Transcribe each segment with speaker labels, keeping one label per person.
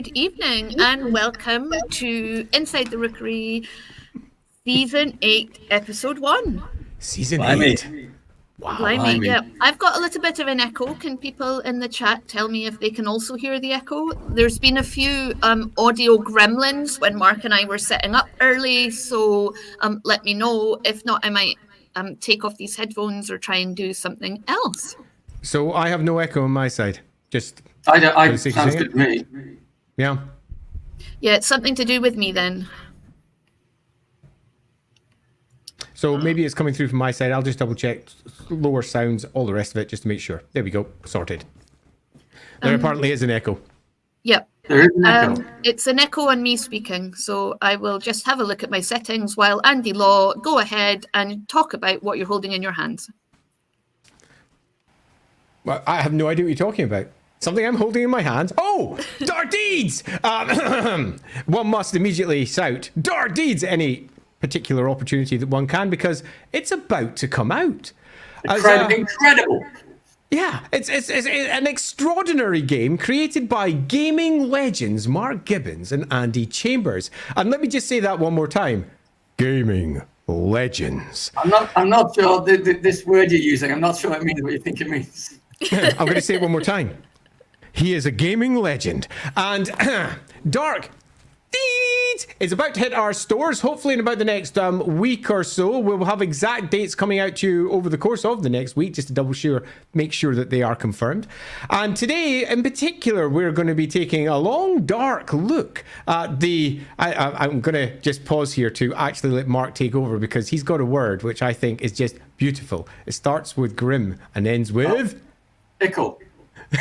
Speaker 1: good evening, and welcome to Inside the Rookery, Season 8, Episode 1.
Speaker 2: Season
Speaker 3: Blimey.
Speaker 2: 8. Wow.
Speaker 1: Blimey, yeah. I've got a little bit of an echo. Can people in the chat tell me if they can also hear the echo? There's been a few audio gremlins when Mark and I were setting up early, so let me know. If not, I might take off these headphones or try and do something else.
Speaker 2: So I have no echo on my side. Just
Speaker 3: Sounds good to me.
Speaker 2: Yeah.
Speaker 1: Yeah, it's something to do with me then.
Speaker 2: So maybe it's coming through from my side. I'll just double check lower sounds, all the rest of it, just to make sure. There we go. Sorted. There apparently is an echo.
Speaker 1: Yep.
Speaker 3: There is an echo.
Speaker 1: It's an echo on me speaking, so I will just have a look at my settings while Andy Law, go ahead and talk about what you're holding in your hands.
Speaker 2: Well, I have no idea what you're talking about. Something I'm holding in my hand. Oh, Dark Deeds! One must immediately shout, Dark Deeds, any particular opportunity that one can, because it's about to come out.
Speaker 3: Incredible.
Speaker 2: Yeah, it's an extraordinary game created by gaming legends Mark Gibbons and Andy Chambers. And let me just say that one more time. Gaming legends.
Speaker 3: I'm not sure this word you're using. I'm not sure it means what you think it means.
Speaker 2: I'm going to say it one more time. He is a gaming legend. And Dark Deeds is about to hit our stores, hopefully in about the next week or so. We'll have exact dates coming out to you over the course of the next week, just to make sure that they are confirmed. And today, in particular, we're going to be taking a long, dark look at I'm going to just pause here to actually let Mark take over, because he's got a word which I think is just beautiful. It starts with grim and ends with...
Speaker 3: Pickle.
Speaker 2: The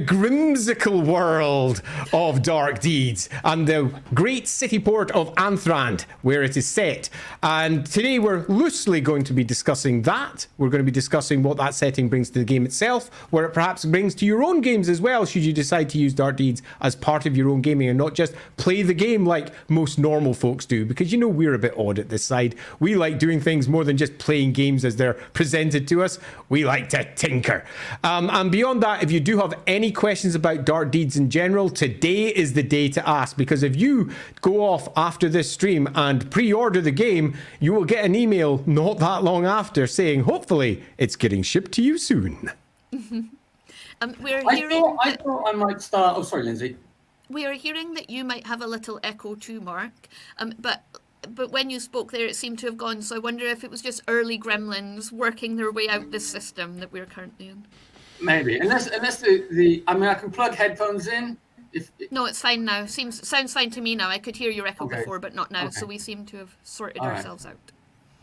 Speaker 2: grimsicle world of Dark Deeds and the great city port of Anthrand, where it is set. And today we're loosely going to be discussing that. We're going to be discussing what that setting brings to the game itself, where it perhaps brings to your own games as well, should you decide to use Dark Deeds as part of your own gaming and not just play the game like most normal folks do, because you know we're a bit odd at this side. We like doing things more than just playing games as they're presented to us. We like to tinker. And beyond that, if you do have any questions about Dark Deeds in general, today is the day to ask, because if you go off after this stream and pre-order the game, you will get an email not that long after saying, hopefully, it's getting shipped to you soon.
Speaker 3: I thought I might start... Oh, sorry, Lindsay.
Speaker 1: We are hearing that you might have a little echo too, Mark, but when you spoke there, it seemed to have gone. So I wonder if it was just early gremlins working their way out this system that we're currently in.
Speaker 3: Maybe, unless I can plug headphones in.
Speaker 1: No, it's fine now. Sounds fine to me now. I could hear your echo before, but not now. Okay. So we seem to have sorted ourselves out.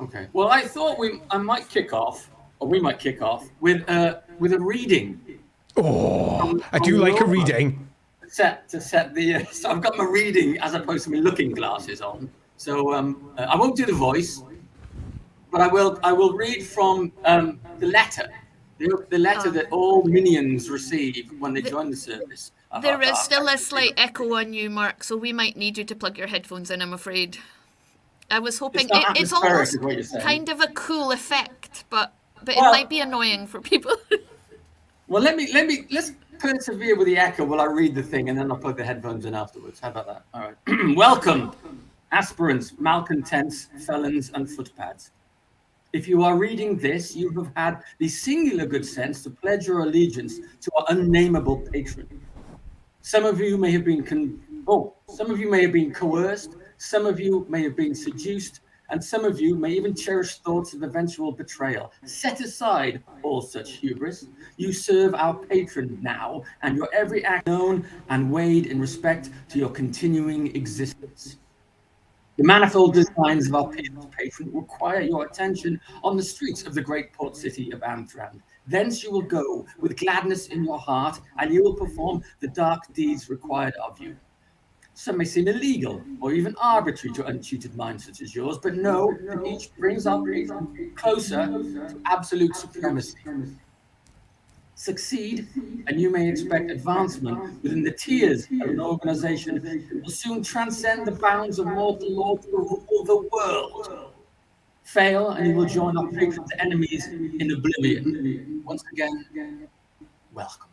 Speaker 3: Okay. Well, I thought we might kick off with a reading.
Speaker 2: Oh, I do like a reading.
Speaker 3: So I've got my reading as opposed to my looking glasses on. So I won't do the voice, but I will read from the letter, the letter that all minions receive when they join the service.
Speaker 1: There is still a slight echo on you, Mark, so we might need you to plug your headphones in, I'm afraid. I was hoping it's almost kind of a cool effect, but it might be annoying for people.
Speaker 3: Well, let's persevere with the echo while I read the thing, and then I'll plug the headphones in afterwards. How about that? All right. Welcome, aspirants, malcontents, felons, and footpads. If you are reading this, you have had the singular good sense to pledge your allegiance to our unnameable patron. Some of you may have been coerced, some of you may have been seduced, and some of you may even cherish thoughts of eventual betrayal. Set aside all such hubris. You serve our patron now, and your every act known and weighed in respect to your continuing existence. The manifold designs of our patron require your attention on the streets of the great port city of Anthrand. Thence you will go with gladness in your heart, and you will perform the dark deeds required of you. Some may seem illegal or even arbitrary to untutored minds such as yours, but know that each brings our patron closer to absolute supremacy. Succeed, and you may expect advancement within the tiers of an organization that will soon transcend the bounds of mortal law to rule the world. Fail, and you will join our patron's enemies in oblivion. Once again, welcome.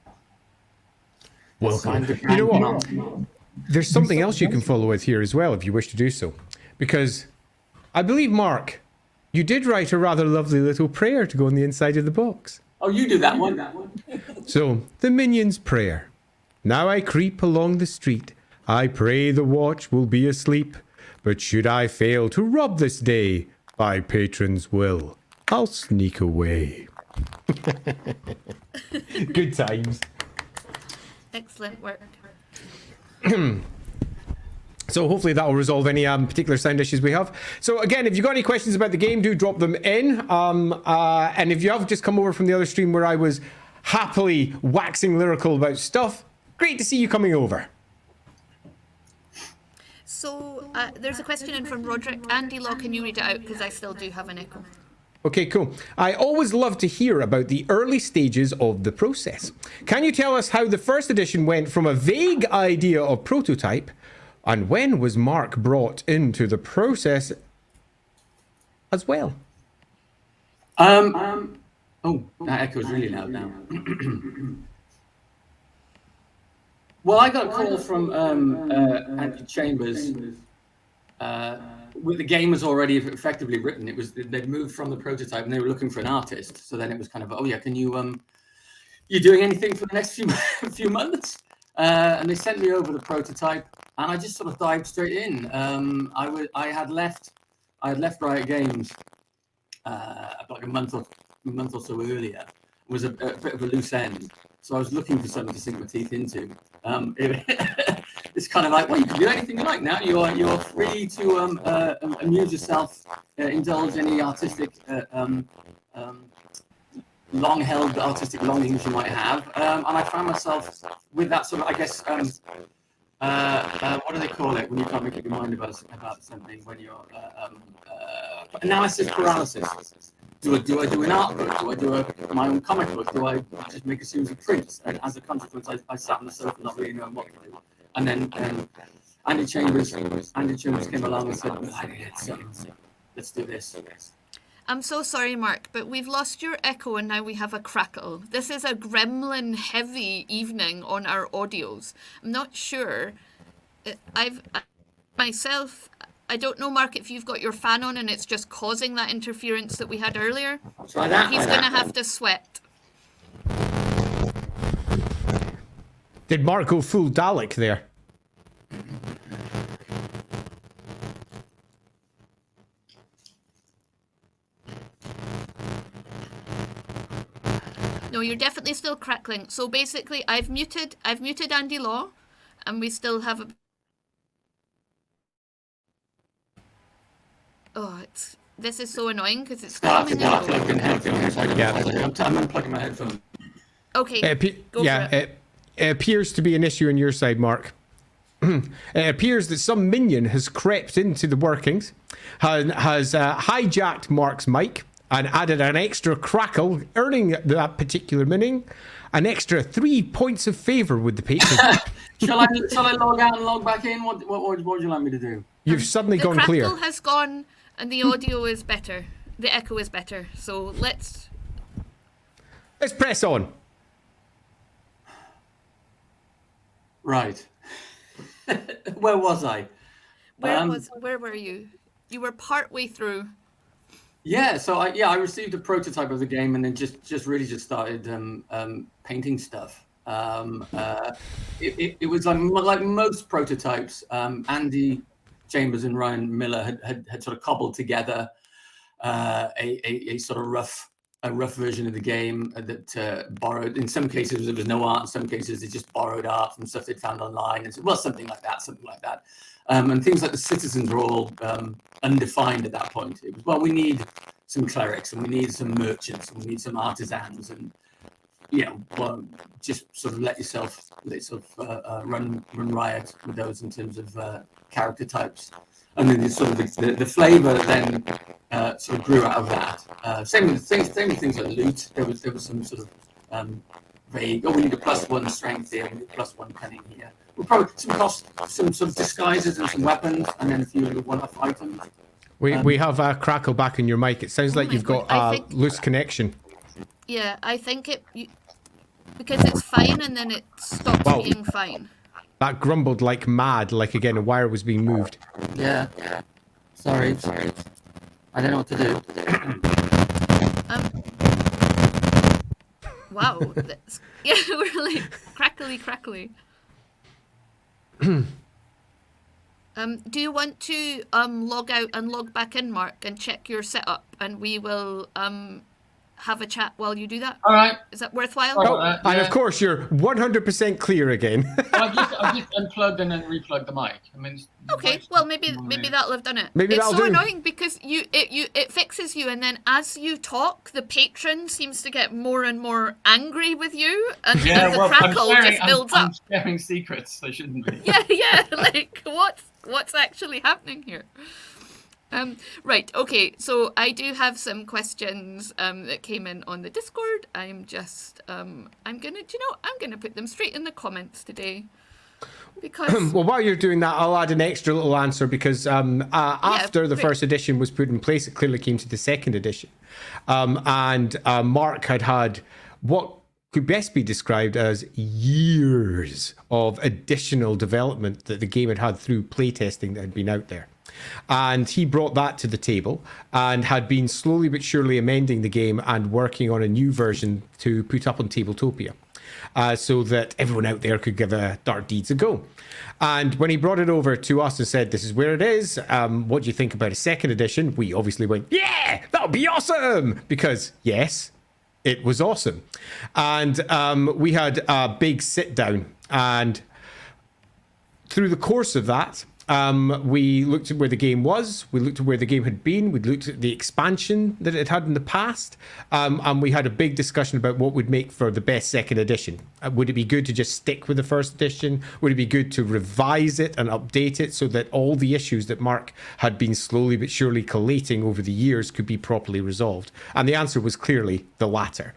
Speaker 2: Welcome.
Speaker 3: Sign the
Speaker 2: You know what?
Speaker 3: grand
Speaker 2: There's something else you can follow with here as well if you wish to do so. Because I believe, Mark, you did write a rather lovely little prayer to go on the inside of the box.
Speaker 3: Oh, you do that one.
Speaker 2: So, the Minion's Prayer. Now I creep along the street. I pray the watch will be asleep. But should I fail to rob this day, by patron's will, I'll sneak away. Good times.
Speaker 1: Excellent work.
Speaker 2: So hopefully that will resolve any particular sound issues we have. So again, if you've got any questions about the game, do drop them in. And if you have just come over from the other stream where I was happily waxing lyrical about stuff, great to see you coming over.
Speaker 1: So there's a question in from Roderick. Andy Law, can you read it out? Because I still do have an echo.
Speaker 2: Okay, cool. I always love to hear about the early stages of the process. Can you tell us how the first edition went from a vague idea of prototype, and when was Mark brought into the process as well?
Speaker 3: Oh, that echoes really loud now. Well, I got a call from Andy Chambers. The game was already effectively written. They'd moved from the prototype and they were looking for an artist. So then it was kind of, oh yeah, can you you doing anything for the next few months? And they sent me over the prototype, and I just sort of dived straight in. I had left Riot Games like a month or so earlier. It was a bit of a loose end, so I was looking for something to sink my teeth into. It's kind of like, well, you can do anything you like now. You're free to amuse yourself, indulge any artistic long-held artistic longings you might have, and I found myself with that sort of, I guess, what do they call it when you can't make up your mind about something? When you're analysis paralysis. Do I do an art book? Do I do my own comic book? Do I just make a series of prints? And as a consequence, I sat on the sofa not really knowing what to do. And then Andy Chambers came along and said, let's do this.
Speaker 1: I'm so sorry, Mark, but we've lost your echo and now we have a crackle. This is a gremlin-heavy evening on our audios. I'm not sure. I don't know, Mark, if you've got your fan on and it's just causing that interference that we had earlier.
Speaker 3: Try that.
Speaker 1: He's going to have to sweat.
Speaker 2: Did Mark go full Dalek there?
Speaker 1: No, you're definitely still crackling. So basically, I've muted Andy Law, and we still have a. Oh, this is so annoying because it's coming
Speaker 3: I'm
Speaker 1: in.
Speaker 3: unplugging my headphones.
Speaker 1: Okay.
Speaker 2: It appears to be an issue on your side, Mark. It appears that some minion has crept into the workings, has hijacked Mark's mic, and added an extra crackle, earning that particular minion an extra 3 points of favour with the patron.
Speaker 3: Shall I log out and log back in? What would you like me to do?
Speaker 2: You've suddenly gone clear.
Speaker 1: The crackle has gone, and the audio is better. The echo is better. So let's
Speaker 2: press on.
Speaker 3: Right. Where was I?
Speaker 1: Where were you? You were partway through.
Speaker 3: Yeah, so I received a prototype of the game and then just really started painting stuff. It was like most prototypes. Andy Chambers and Ryan Miller had sort of cobbled together a sort of rough version of the game that borrowed. In some cases there was no art. In some cases they just borrowed art from stuff they'd found online. And so, well, something like that. And things like the citizens were all undefined at that point. It was, well, we need some clerics and we need some merchants and we need some artisans, and well, just sort of let yourself run riot with those in terms of character types. And then the flavour then sort of grew out of that. Same with things like loot. There was some sort of vague. Oh, we need a +1 strength here. We need a +1 cunning here. We'll probably some sort of disguises and some weapons, and then a few little one-off items.
Speaker 2: We have a crackle back in your mic. It sounds like you've got a loose connection.
Speaker 1: Yeah, I think Because it's fine and then it stops
Speaker 2: Wow.
Speaker 1: being fine.
Speaker 2: That grumbled like mad, like again a wire was being moved.
Speaker 3: Yeah. Sorry. I don't know what to do.
Speaker 1: Wow. Yeah, we're like crackly. Do you want to log out and log back in, Mark, and check your setup, and we will have a chat while you do that?
Speaker 4: All right.
Speaker 1: Is that worthwhile?
Speaker 2: Oh,
Speaker 4: yeah.
Speaker 2: and of course you're 100% clear again.
Speaker 4: I've just unplugged and then replugged the mic. I mean,
Speaker 1: Okay, well maybe that'll have done it.
Speaker 2: Maybe
Speaker 1: it's
Speaker 2: that'll
Speaker 1: so
Speaker 2: do.
Speaker 1: annoying because it fixes you, and then as you talk, the patron seems to get more and more angry with you, and the crackle just builds up.
Speaker 4: I'm sharing secrets. I shouldn't be.
Speaker 1: Yeah, like what's actually happening here? Right, okay, so I do have some questions that came in on the Discord. I'm gonna put them straight in the comments today. Because
Speaker 2: well, while you're doing that, I'll add an extra little answer because after the first edition was put in place, it clearly came to the second edition. And Mark had what could best be described as years of additional development that the game had through playtesting that had been out there. And he brought that to the table and had been slowly but surely amending the game and working on a new version to put up on Tabletopia. So that everyone out there could give Dark Deeds a go. And when he brought it over to us and said, this is where it is, what do you think about a second edition? We obviously went, yeah, that would be awesome! Because, yes, it was awesome. And we had a big sit down. And through the course of that, we looked at where the game was, we looked at where the game had been, we looked at the expansion that it had in the past, and we had a big discussion about what would make for the best second edition. Would it be good to just stick with the first edition? Would it be good to revise it and update it so that all the issues that Mark had been slowly but surely collating over the years could be properly resolved? And the answer was clearly the latter.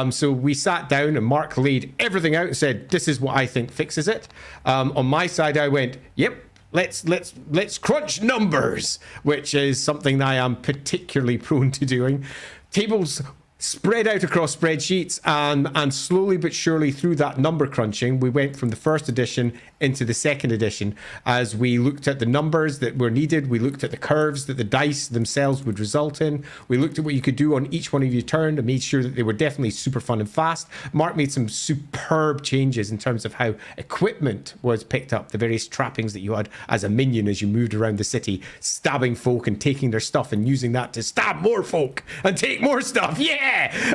Speaker 2: So we sat down and Mark laid everything out and said, this is what I think fixes it. On my side, I went, yep. Let's crunch numbers, which is something that I am particularly prone to doing. Tables spread out across spreadsheets, and slowly but surely through that number crunching, we went from the first edition into the second edition as we looked at the numbers that were needed. We looked at the curves that the dice themselves would result in. We looked at what you could do on each one of your turn and made sure that they were definitely super fun and fast. Mark made some superb changes in terms of how equipment was picked up, the various trappings that you had as a minion as you moved around the city, stabbing folk and taking their stuff and using that to stab more folk and take more stuff. Yeah!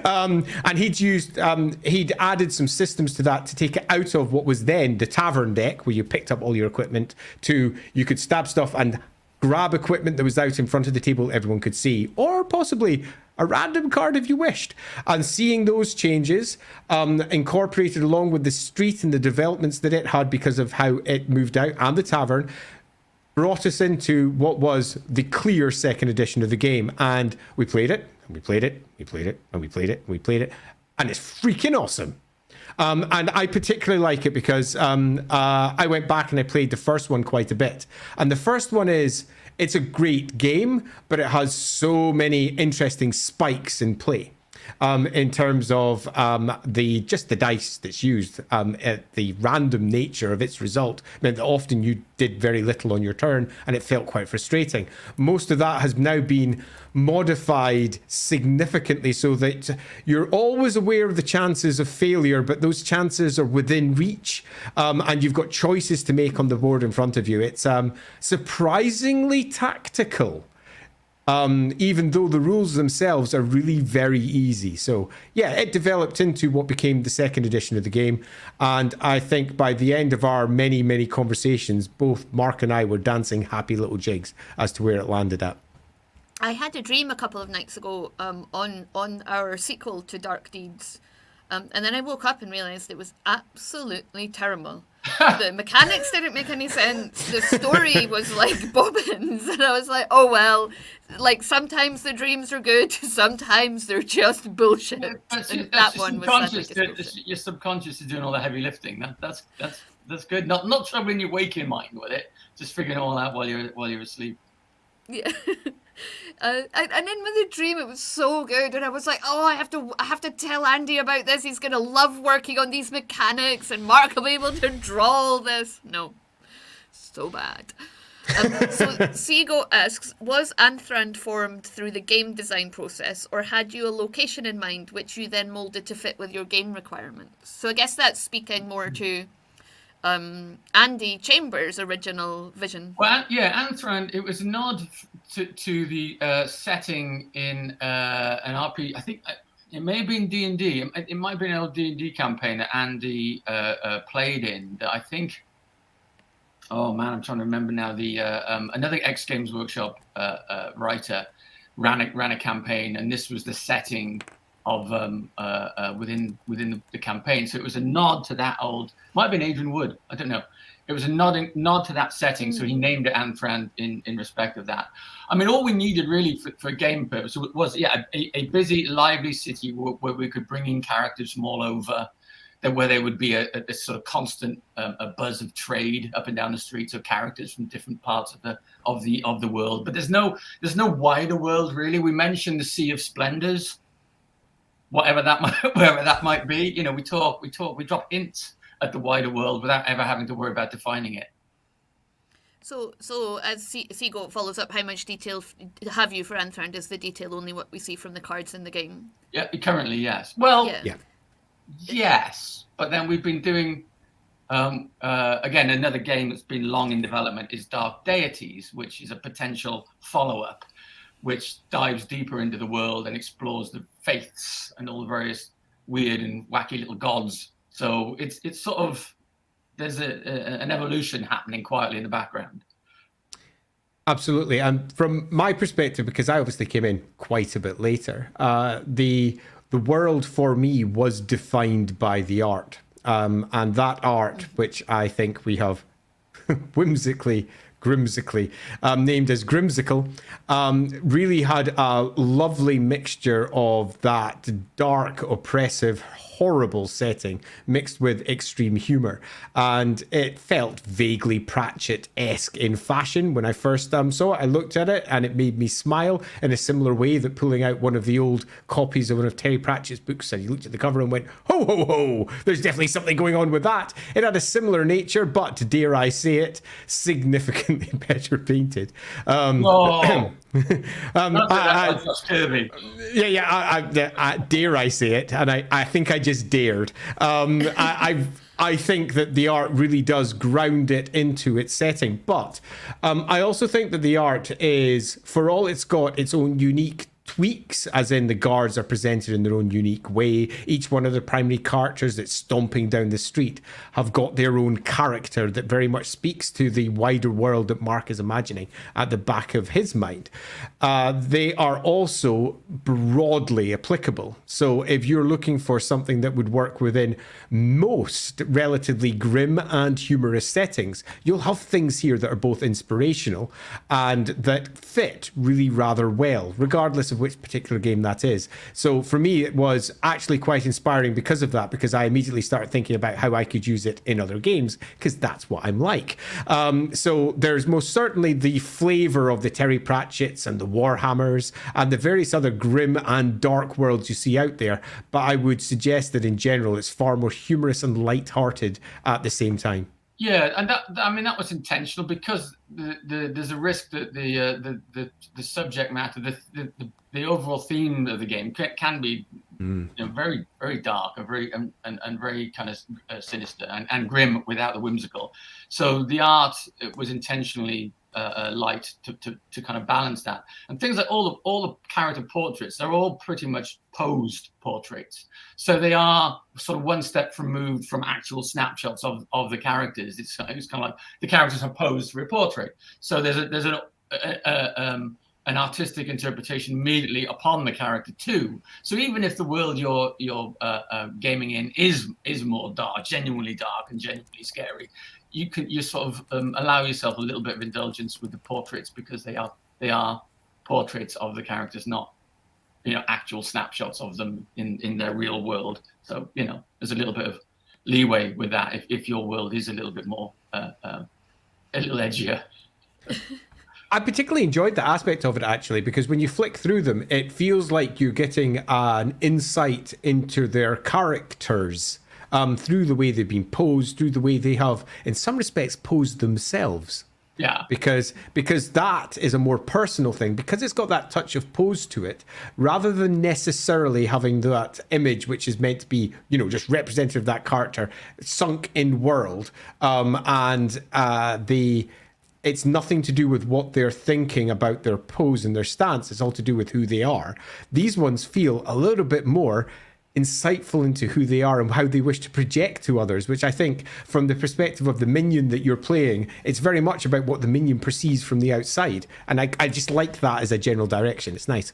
Speaker 2: And he'd added some systems to that to take it out of what was then the tavern deck, where you picked up all your equipment, to you could stab stuff and grab equipment that was out in front of the table everyone could see, or possibly a random card if you wished. And seeing those changes incorporated along with the street and the developments that it had because of how it moved out, and the tavern, brought us into what was the clear second edition of the game. And we played it, and we played it, we played it, and we played it, and we played it, and it's freaking awesome. And I particularly like it because I went back and I played the first one quite a bit. And the first one it's a great game, but it has so many interesting spikes in play. In terms of the dice that's used, the random nature of its result meant that often you did very little on your turn and it felt quite frustrating. Most of that has now been modified significantly so that you're always aware of the chances of failure, but those chances are within reach, and you've got choices to make on the board in front of you. It's surprisingly tactical. Even though the rules themselves are really very easy. So yeah, it developed into what became the second edition of the game. And I think by the end of our many, many conversations, both Mark and I were dancing happy little jigs as to where it landed at.
Speaker 1: I had a dream a couple of nights ago on our sequel to Dark Deeds. And then I woke up and realised it was absolutely terrible. The mechanics didn't make any sense. The story was like bobbins. And I was like, oh, well, like sometimes the dreams are good. Sometimes they're just bullshit. That one was
Speaker 4: your subconscious is doing all the heavy lifting. That's good. Not troubling your waking mind with it. Just figuring it all out while you're asleep.
Speaker 1: Yeah. And in the dream, it was so good, and I was like, "Oh, I have to tell Andy about this. He's gonna love working on these mechanics, and Mark will be able to draw all this." No, so bad. So Seago asks, was Anthrand formed through the game design process, or had you a location in mind which you then molded to fit with your game requirements? So I guess that's speaking more to Andy Chambers' original vision.
Speaker 4: Well, yeah, Anthrand, it was a nod to the setting in an RP. I think it may have been D&D. It might have been an old D&D campaign that Andy played in. That I think. Oh man, I'm trying to remember now. The another X Games Workshop writer ran a campaign, and this was the setting of within the campaign. So it was a nod to that old. Might have been Adrian Wood. I don't know. It was a nod to that setting, so he named it Anthrand in respect of that. I mean, all we needed really for game purpose was a busy, lively city where we could bring in characters from all over, where there would be a sort of constant a buzz of trade up and down the streets of characters from different parts of the world. But there's no wider world really. We mentioned the Sea of Splendors, whatever that might be. You know, we drop hints at the wider world without ever having to worry about defining it.
Speaker 1: So as Seago follows up, how much detail have you for Anthrand? Is the detail only what we see from the cards in the game?
Speaker 4: Yeah, currently, yes. Well,
Speaker 1: yeah.
Speaker 4: Yes, but then we've been doing, again, another game that's been long in development is Dark Deities, which is a potential follow-up, which dives deeper into the world and explores the faiths and all the various weird and wacky little gods. So it's sort of, there's an evolution happening quietly in the background.
Speaker 2: Absolutely. And from my perspective, because I obviously came in quite a bit later, the world for me was defined by the art. And that art, which I think we have whimsically named as Grimsicle, really had a lovely mixture of that dark, oppressive, horrible setting mixed with extreme humor, and it felt vaguely Pratchett-esque in fashion when I first saw it. I looked at it and it made me smile in a similar way that pulling out one of the old copies of one of Terry Pratchett's books, and you looked at the cover and went, ho ho ho, there's definitely something going on with that. It had a similar nature, but dare I say it, significantly better painted.
Speaker 4: That's Kirby.
Speaker 2: I dare I say it, and I think I just dared. I think that the art really does ground it into its setting, but I also think that the art is, for all it's got its own unique tweaks, as in the guards are presented in their own unique way. Each one of the primary characters that's stomping down the street have got their own character that very much speaks to the wider world that Mark is imagining at the back of his mind. They are also broadly applicable. So if you're looking for something that would work within most relatively grim and humorous settings, you'll have things here that are both inspirational and that fit really rather well, regardless of which particular game that is. So for me, it was actually quite inspiring because of that, because I immediately started thinking about how I could use it in other games, because that's what I'm like. So there's most certainly the flavor of the Terry Pratchetts and the Warhammers and the various other grim and dark worlds you see out there, but I would suggest that in general it's far more humorous and light-hearted at the same time.
Speaker 4: Yeah, and that was intentional, because there's a risk that the subject matter, the overall theme of the game can be very, very dark and very kind of sinister and grim without the whimsical. So the art was intentionally light to kind of balance that. And things like all the character portraits, they're all pretty much posed portraits. So they are sort of one step removed from actual snapshots of the characters. It's kind of like the characters are posed for a portrait. So there's an artistic interpretation immediately upon the character too. So even if the world you're gaming in is more dark, genuinely dark and genuinely scary, you sort of allow yourself a little bit of indulgence with the portraits, because they are portraits of the characters, not actual snapshots of them in their real world. So there's a little bit of leeway with that if your world is a little bit more a little edgier.
Speaker 2: I particularly enjoyed the aspect of it, actually, because when you flick through them, it feels like you're getting an insight into their characters through the way they've been posed, through the way they have, in some respects, posed themselves.
Speaker 4: Yeah.
Speaker 2: Because that is a more personal thing, because it's got that touch of pose to it, rather than necessarily having that image which is meant to be, just representative of that character, sunk in world, it's nothing to do with what they're thinking about their pose and their stance. It's all to do with who they are. These ones feel a little bit more insightful into who they are and how they wish to project to others, which I think from the perspective of the minion that you're playing, it's very much about what the minion perceives from the outside. And I just like that as a general direction. It's nice.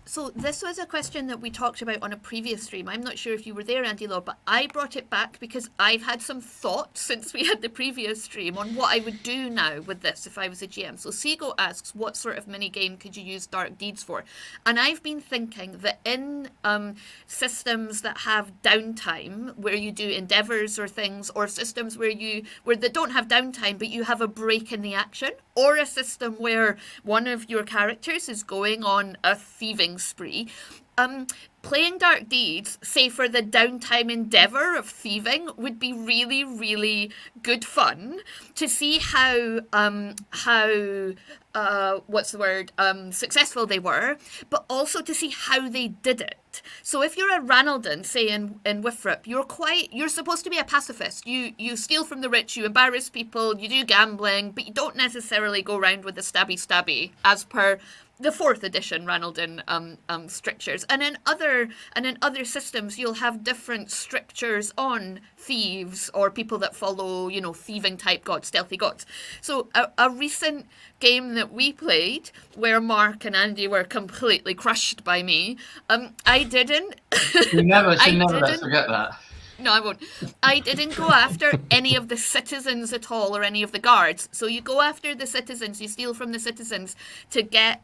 Speaker 1: So this was a question that we talked about on a previous stream. I'm not sure if you were there, Andy Law, but I brought it back because I've had some thoughts since we had the previous stream on what I would do now with this if I was a GM. So Seago asks, what sort of mini game could you use Dark Deeds for? And I've been thinking that in systems that have downtime, where you do endeavors or things, or systems where they don't have downtime but you have a break in the action, or a system where one of your characters is going on a thieving spree, playing Dark Deeds, say for the downtime endeavor of thieving, would be really, really good fun to see how successful they were, but also to see how they did it. So if you're a Ranaldon, say in Wifrup, you're supposed to be a pacifist. You steal from the rich, you embarrass people, you do gambling, but you don't necessarily go around with the stabby as per the 4th edition Ranaldon strictures. And in other systems, you'll have different strictures on thieves or people that follow, thieving type gods, stealthy gods. So a recent game that we played where Mark and Andy were completely crushed by me, I didn't.
Speaker 4: You never let us forget that.
Speaker 1: No, I won't. I didn't go after any of the citizens at all or any of the guards. So you go after the citizens, you steal from the citizens to get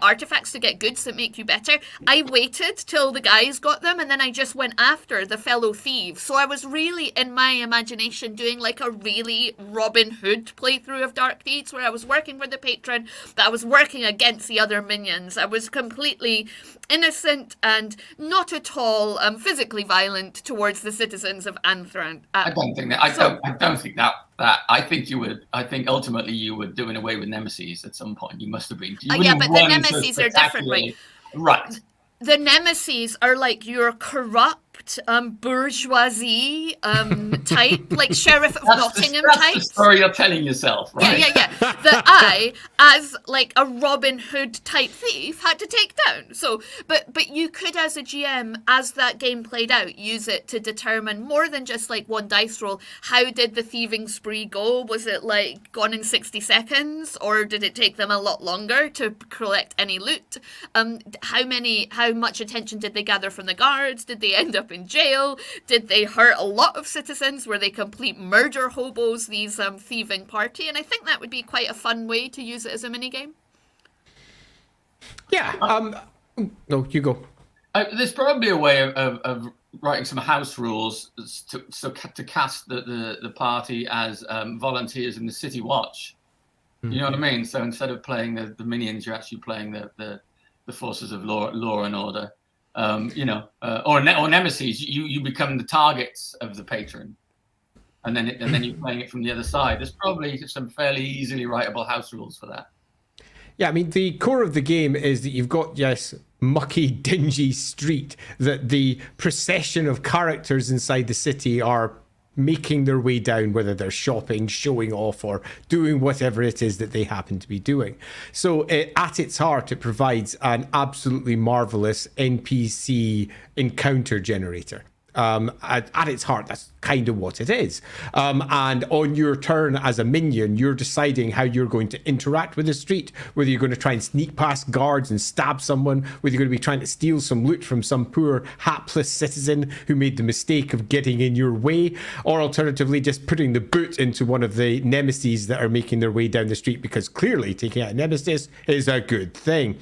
Speaker 1: artifacts, to get goods that make you better. I waited till the guys got them and then I just went after the fellow thieves. So I was really, in my imagination, doing like a really Robin Hood playthrough of Dark Deeds where I was working for the patron, but I was working against the other minions. I was completely innocent and not at all physically violent towards the citizens of Anthrand.
Speaker 4: I don't think that. I don't think that. I think you would. I think ultimately you were doing away with nemesis at some point. You must have been.
Speaker 1: Yeah, but the nemesis are different, right?
Speaker 4: Right.
Speaker 1: The nemesis are like your corrupt bourgeoisie type, like Sheriff of Nottingham type.
Speaker 4: That's the story you're telling yourself, right?
Speaker 1: Yeah. That I, as like a Robin Hood type thief, had to take down. So, but you could, as a GM, as that game played out, use it to determine more than just like one dice roll. How did the thieving spree go? Was it like gone in 60 seconds, or did it take them a lot longer to collect any loot? How much attention did they gather from the guards? Did they end up in jail? Did they hurt a lot of citizens? Were they complete murder hobos, these thieving party? And I think that would be quite a fun way to use it as a minigame.
Speaker 2: Yeah. No, you go.
Speaker 4: There's probably a way of writing some house rules to cast the party as volunteers in the City Watch. You know what I mean? So instead of playing the minions, you're actually playing the forces of law and order. Or nemesis. You become the targets of the patron, and then you're playing it from the other side. There's probably some fairly easily writable house rules for that.
Speaker 2: Yeah, I mean, the core of the game is that you've got, mucky, dingy street that the procession of characters inside the city are making their way down, whether they're shopping, showing off, or doing whatever it is that they happen to be doing. So at its heart, it provides an absolutely marvelous NPC encounter generator. At its heart, that's kind of what it is. And on your turn as a minion, you're deciding how you're going to interact with the street, whether you're going to try and sneak past guards and stab someone, whether you're going to be trying to steal some loot from some poor hapless citizen who made the mistake of getting in your way, or alternatively just putting the boot into one of the nemesis that are making their way down the street, because clearly taking out a nemesis is a good thing.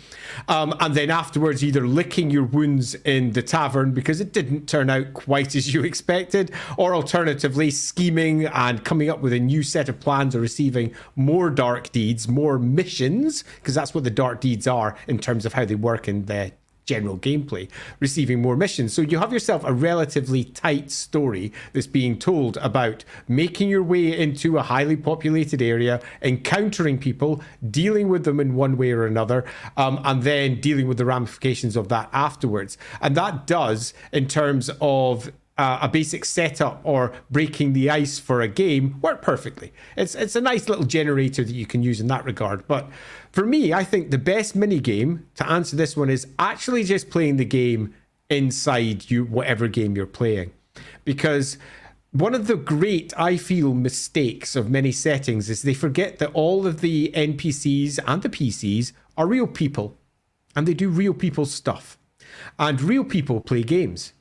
Speaker 2: And then afterwards either licking your wounds in the tavern because it didn't turn out quite as you expected, or alternatively scheming and coming up with a new set of plans or receiving more dark deeds, more missions, because that's what the dark deeds are in terms of how they work in the general gameplay, receiving more missions. So you have yourself a relatively tight story that's being told about making your way into a highly populated area, encountering people, dealing with them in one way or another, and then dealing with the ramifications of that afterwards. And that does, in terms of a basic setup or breaking the ice for a game, work perfectly. It's a nice little generator that you can use in that regard. But for me, I think the best mini game to answer this one is actually just playing the game inside you, whatever game you're playing. Because one of the great, I feel, mistakes of many settings is they forget that all of the NPCs and the PCs are real people, and they do real people stuff. And real people play games.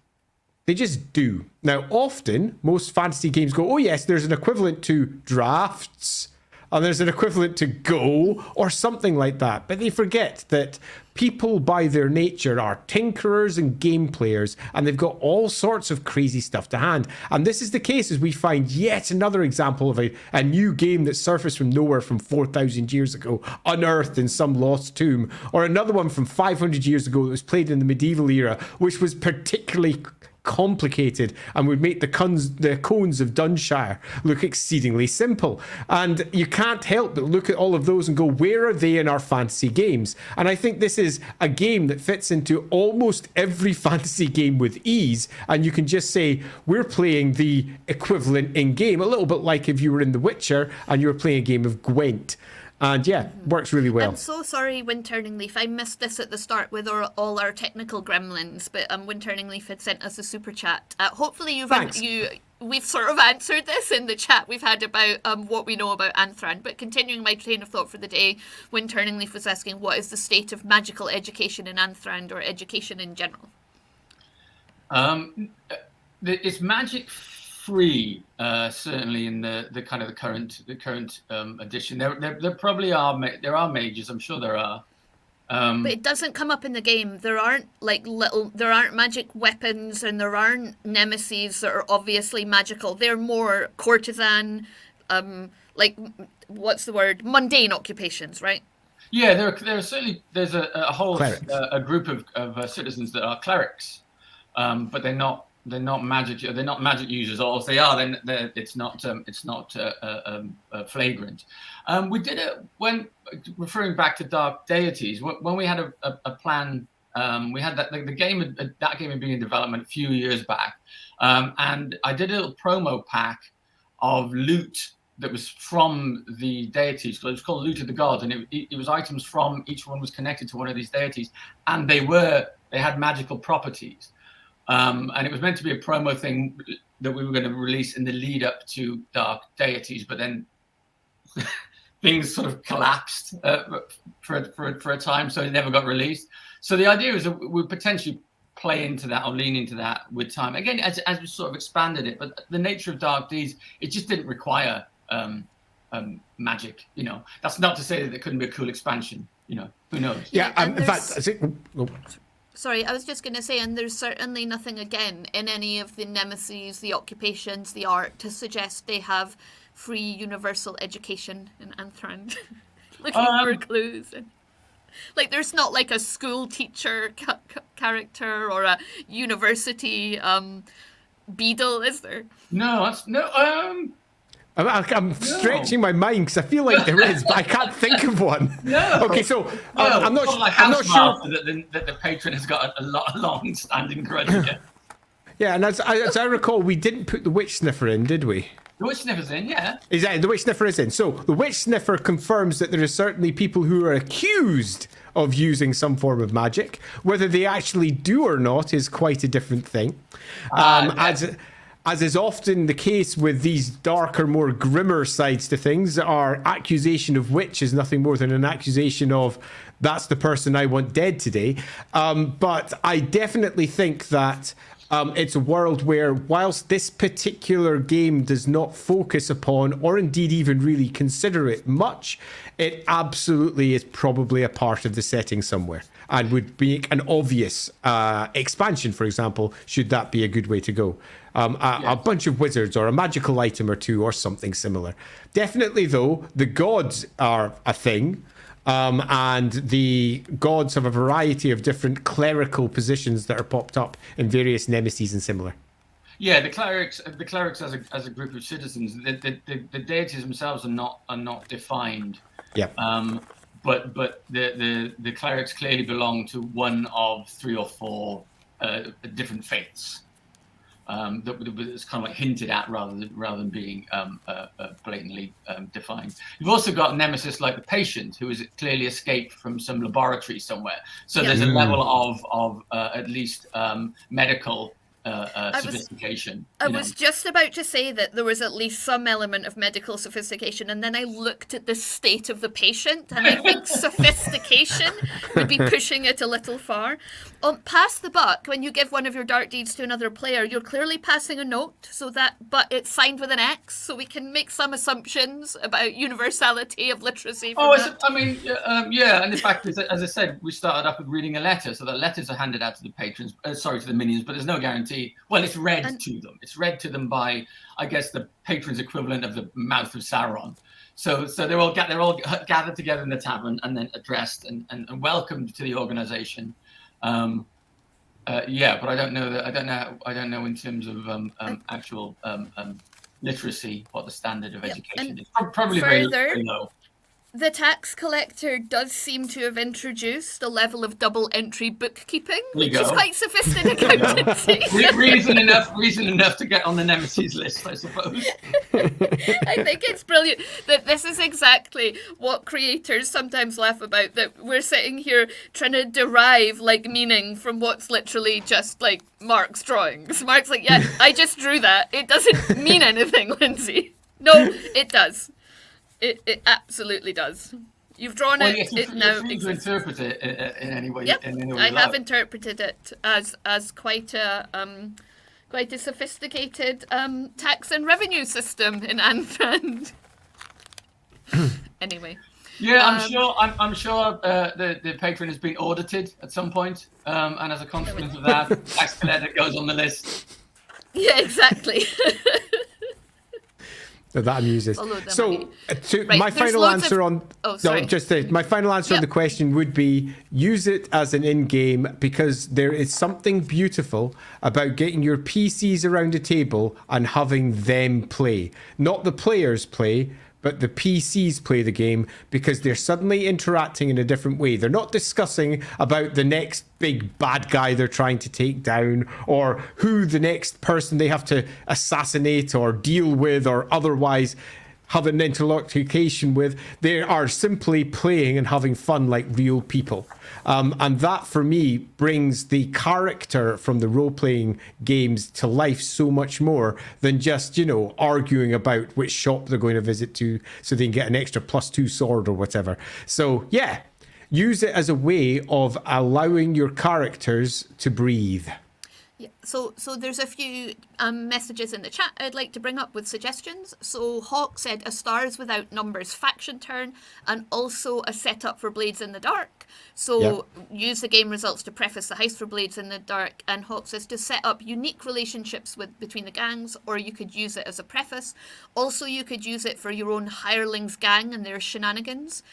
Speaker 2: They just do. Now, often, most fantasy games go, oh yes, there's an equivalent to drafts, and there's an equivalent to Go, or something like that. But they forget that people, by their nature, are tinkerers and game players, and they've got all sorts of crazy stuff to hand. And this is the case as we find yet another example of a new game that surfaced from nowhere from 4,000 years ago, unearthed in some lost tomb, or another one from 500 years ago that was played in the medieval era, which was particularly complicated and would make the cones of Dunshire look exceedingly simple. And you can't help but look at all of those and go, where are they in our fantasy games? And I think this is a game that fits into almost every fantasy game with ease, and you can just say, we're playing the equivalent in game, a little bit like if you were in The Witcher and you were playing a game of Gwent. And yeah, works really well.
Speaker 1: I'm so sorry, Windturning Leaf. I missed this at the start with all our technical gremlins, but Windturning Leaf had sent us a super chat. Hopefully we've sort of answered this in the chat we've had about what we know about Anthrand. But continuing my train of thought for the day, Windturning Leaf was asking, what is the state of magical education in Anthrand, or education in general?
Speaker 4: It's magic free, certainly in the current edition. There probably are mages. I'm sure there are.
Speaker 1: But it doesn't come up in the game. There aren't there aren't magic weapons, and there aren't nemesis that are obviously magical. They're more courtesan, what's the word? Mundane occupations, right?
Speaker 4: Yeah, there are certainly there's a whole a group of citizens that are clerics, but they're not magic. They're not magic users, or if they are, then it's not flagrant. We did it when referring back to dark deities. When we had a plan, we had that the game had been in development a few years back, and I did a little promo pack of loot that was from the deities. So it was called Loot of the Gods, and it was items from each one was connected to one of these deities, and they had magical properties. And it was meant to be a promo thing that we were going to release in the lead up to Dark Deities, but then things sort of collapsed for a time, so it never got released. So the idea is that we potentially play into that or lean into that with time. Again, as we sort of expanded it, but the nature of Dark Deeds, it just didn't require magic. That's not to say that there couldn't be a cool expansion. Who knows?
Speaker 2: Yeah, in fact,
Speaker 1: Sorry, I was just going to say, and there's certainly nothing, again, in any of the nemesis, the occupations, the art, to suggest they have free universal education in Anthrand. Looking for clues. There's not like a school teacher character or a university beadle, is there?
Speaker 4: No,
Speaker 2: I'm stretching my mind because I feel like there is, but I can't think of one.
Speaker 4: No.
Speaker 2: Okay, so I'm not sure
Speaker 4: that the patron has got a long-standing grudge against.
Speaker 2: Yeah, and as I recall, we didn't put the Witch Sniffer in, did we?
Speaker 4: The Witch Sniffer's in, yeah.
Speaker 2: Exactly, the Witch Sniffer is in. So the Witch Sniffer confirms that there are certainly people who are accused of using some form of magic. Whether they actually do or not is quite a different thing. As is often the case with these darker, more grimmer sides to things, our accusation of witch is nothing more than an accusation of, that's the person I want dead today. But I definitely think that It's a world where, whilst this particular game does not focus upon, or indeed even really consider it much, it absolutely is probably a part of the setting somewhere, and would make an obvious expansion, for example, should that be a good way to go. A bunch of wizards or a magical item or two or something similar. Definitely, though, the gods are a thing. And the gods have a variety of different clerical positions that are popped up in various nemesis and similar.
Speaker 4: Yeah, the clerics as a group of citizens, the deities themselves are not defined.
Speaker 2: Yeah.
Speaker 4: But the clerics clearly belong to one of 3 or 4 different faiths. That it's kind of like hinted at rather than being blatantly defined. You've also got nemesis like the patient, who has clearly escaped from some laboratory somewhere. So there's a level of at least medical sophistication.
Speaker 1: I was just about to say that there was at least some element of medical sophistication, and then I looked at the state of the patient, and I think sophistication would be pushing it a little far. Pass the buck. When you give one of your dark deeds to another player, you're clearly passing a note, but it's signed with an X, so we can make some assumptions about universality of literacy.
Speaker 4: And in fact, as I said, we started up with reading a letter, so the letters are handed out to the patrons, to the minions, but there's no guarantee. Well, it's read to them. It's read to them by, I guess, the patron's equivalent of the mouth of Sauron. So they're all gathered together in the tavern and then addressed and welcomed to the organization. But I don't know in terms of actual literacy what the standard of education is. Probably very low.
Speaker 1: The tax collector does seem to have introduced a level of double entry bookkeeping, which is quite sophisticated accountancy.
Speaker 4: Reason enough to get on the nemesis list, I suppose.
Speaker 1: I think it's brilliant that this is exactly what creators sometimes laugh about, that we're sitting here trying to derive meaning from what's literally just Mark's drawings. Mark's like, yeah, I just drew that. It doesn't mean anything, Lindsay. No, it does. It absolutely does. You've drawn it. It now exists.
Speaker 4: To interpret it in any way.
Speaker 1: Yep,
Speaker 4: in any way
Speaker 1: I have interpreted it as quite a sophisticated tax and revenue system in Anthrand. Anyway.
Speaker 4: Yeah, I'm sure the patron has been audited at some point, and as a consequence of that, tax collector goes on the list.
Speaker 1: Yeah, exactly.
Speaker 2: So that amuses. My final answer on on the question would be, use it as an in-game, because there is something beautiful about getting your PCs around a table and having them play. Not the players play, but the PCs play the game, because they're suddenly interacting in a different way. They're not discussing about the next big bad guy they're trying to take down, or who the next person they have to assassinate or deal with or otherwise have an interlocution with. They are simply playing and having fun like real people. And that, for me, brings the character from the role-playing games to life so much more than just, arguing about which shop they're going to visit to so they can get an extra +2 sword or whatever. So, yeah, use it as a way of allowing your characters to breathe.
Speaker 1: Yeah, so there's a few messages in the chat I'd like to bring up with suggestions. So Hawk said a Stars Without Numbers faction turn, and also a setup for Blades in the Dark. So use the game results to preface the heist for Blades in the Dark. And Hawk says to set up unique relationships between the gangs, or you could use it as a preface. Also, you could use it for your own hirelings gang and their shenanigans.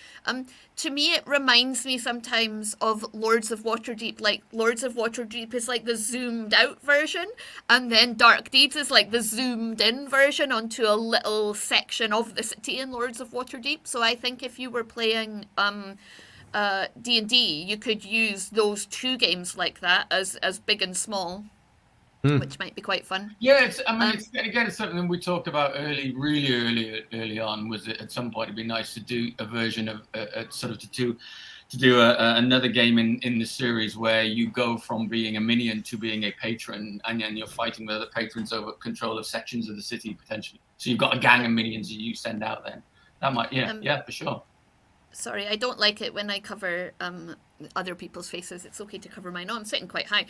Speaker 1: To me, it reminds me sometimes of Lords of Waterdeep. Like, Lords of Waterdeep is like the zoomed out version, and then Dark Deeds is like the zoomed in version onto a little section of the city in Lords of Waterdeep. So I think if you were playing D&D, you could use those two games like that as big and small, which might be quite fun.
Speaker 4: Yeah, it's something we talked about really early on. Was it at some point it'd be nice to do a version of to do another game in the series where you go from being a minion to being a patron, and then you're fighting with other patrons over control of sections of the city potentially. So you've got a gang of minions that you send out then. That might, for sure.
Speaker 1: Sorry, I don't like it when I cover other people's faces. It's okay to cover mine. No, I'm sitting quite high.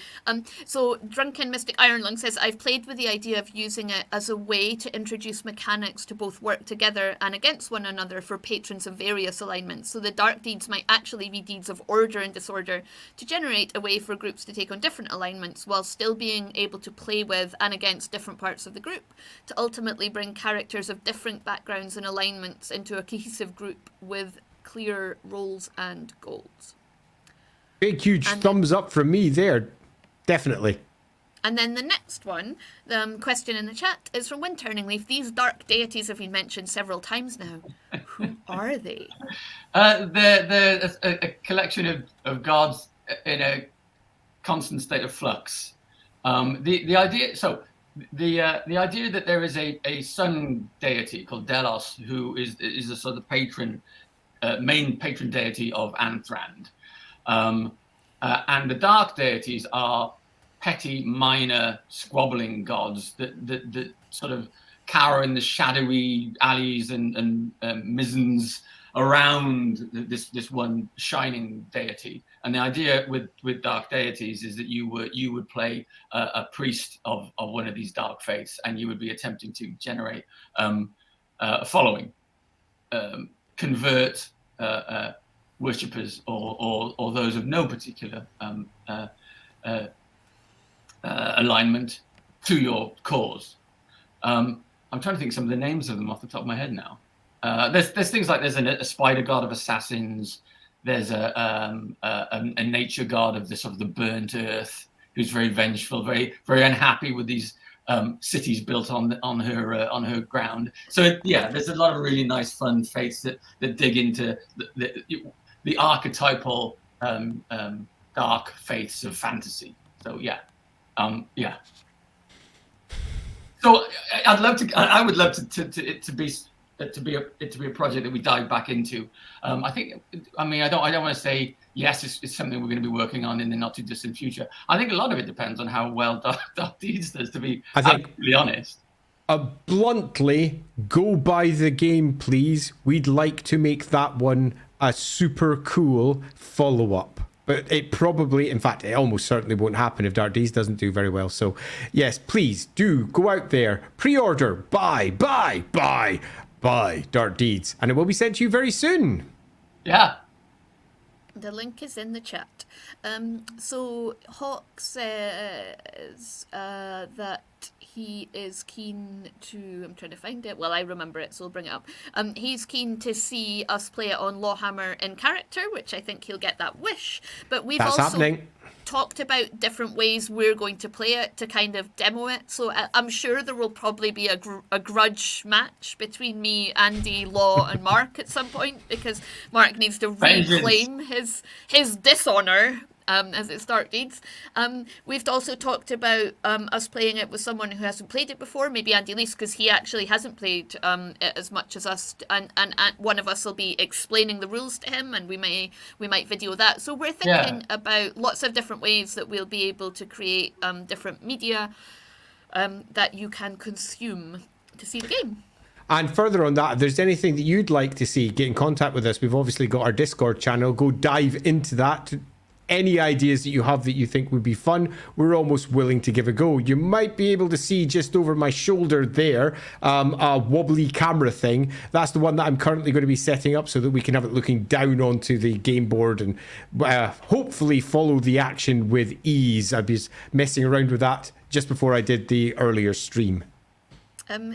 Speaker 1: So Drunken Mystic Ironlung says, I've played with the idea of using it as a way to introduce mechanics to both work together and against one another for patrons of various alignments. So the dark deeds might actually be deeds of order and disorder to generate a way for groups to take on different alignments while still being able to play with and against different parts of the group, to ultimately bring characters of different backgrounds and alignments into a cohesive group with clear roles and goals.
Speaker 2: Big, huge thumbs up from me there. Definitely.
Speaker 1: And then the next one, the question in the chat, is from Wind Turning Leaf. These dark deities have been mentioned several times now. Who are they?
Speaker 4: They're a collection of gods in a constant state of flux. The idea that there is a sun deity called Delos, who is a sort of main patron deity of Anthrand. And the dark deities are petty, minor, squabbling gods that sort of cower in the shadowy alleys and mizens around this one shining deity. And the idea with dark deities is that you would play a priest of one of these dark faiths, and you would be attempting to generate a following, convert worshippers or those of no particular alignment to your cause. I'm trying to think some of the names of them off the top of my head now. There's things like there's a spider god of assassins. There's a nature god of the burnt earth, who's very vengeful, very very unhappy with these cities built on her ground. So there's a lot of really nice fun faiths that dig into the archetypal dark faiths of fantasy. So So I would love it to be a project that we dive back into. I don't want to say yes, it's something we're going to be working on in the not too distant future. I think a lot of it depends on how well Dark Deeds does, to be absolutely honest.
Speaker 2: Bluntly, go buy the game, please. We'd like to make that one a super cool follow-up. But it probably, in fact, it almost certainly won't happen if Dark Deeds doesn't do very well. So, yes, please do go out there, pre-order, buy Dark Deeds. And it will be sent to you very soon.
Speaker 4: Yeah.
Speaker 1: The link is in the chat. So Hawk says that he is keen to, I'm trying to find it. Well, I remember it, so I'll bring it up. He's keen to see us play it on Lawhammer in character, which I think he'll get that wish. But we've talked about different ways we're going to play it to kind of demo it. So I'm sure there will probably be a grudge match between me, Andy, Law, and Mark at some point, because Mark needs to reclaim his dishonor. As it's Dark Deeds. We've also talked about us playing it with someone who hasn't played it before, maybe Andy Lease, because he actually hasn't played it as much as us, and one of us will be explaining the rules to him, and we might video that. So we're thinking about lots of different ways that we'll be able to create different media that you can consume to see the game.
Speaker 2: And further on that, if there's anything that you'd like to see, get in contact with us. We've obviously got our Discord channel. Go dive into that. Any ideas that you have that you think would be fun, we're almost willing to give a go. You might be able to see just over my shoulder there a wobbly camera thing. That's the one that I'm currently going to be setting up so that we can have it looking down onto the game board and hopefully follow the action with ease. I was messing around with that just before I did the earlier stream.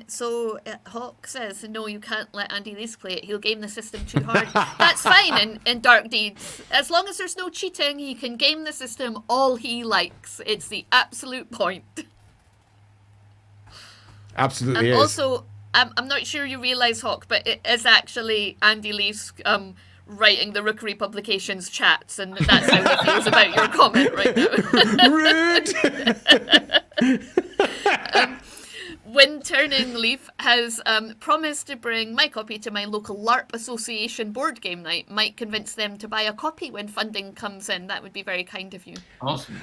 Speaker 1: So Hawk says, no, you can't let Andy Lease play it. He'll game the system too hard. That's fine in Dark Deeds. As long as there's no cheating, he can game the system all he likes. It's the absolute point.
Speaker 2: Absolutely is.
Speaker 1: Also, I'm not sure you realise, Hawk, but it is actually Andy Lease writing the Rookery Publications chats, and that's how he feels about your comment right now.
Speaker 2: Rude!
Speaker 1: When Turning Leaf has promised to bring my copy to my local LARP Association board game night, might convince them to buy a copy when funding comes in. That would be very kind of you.
Speaker 4: Awesome.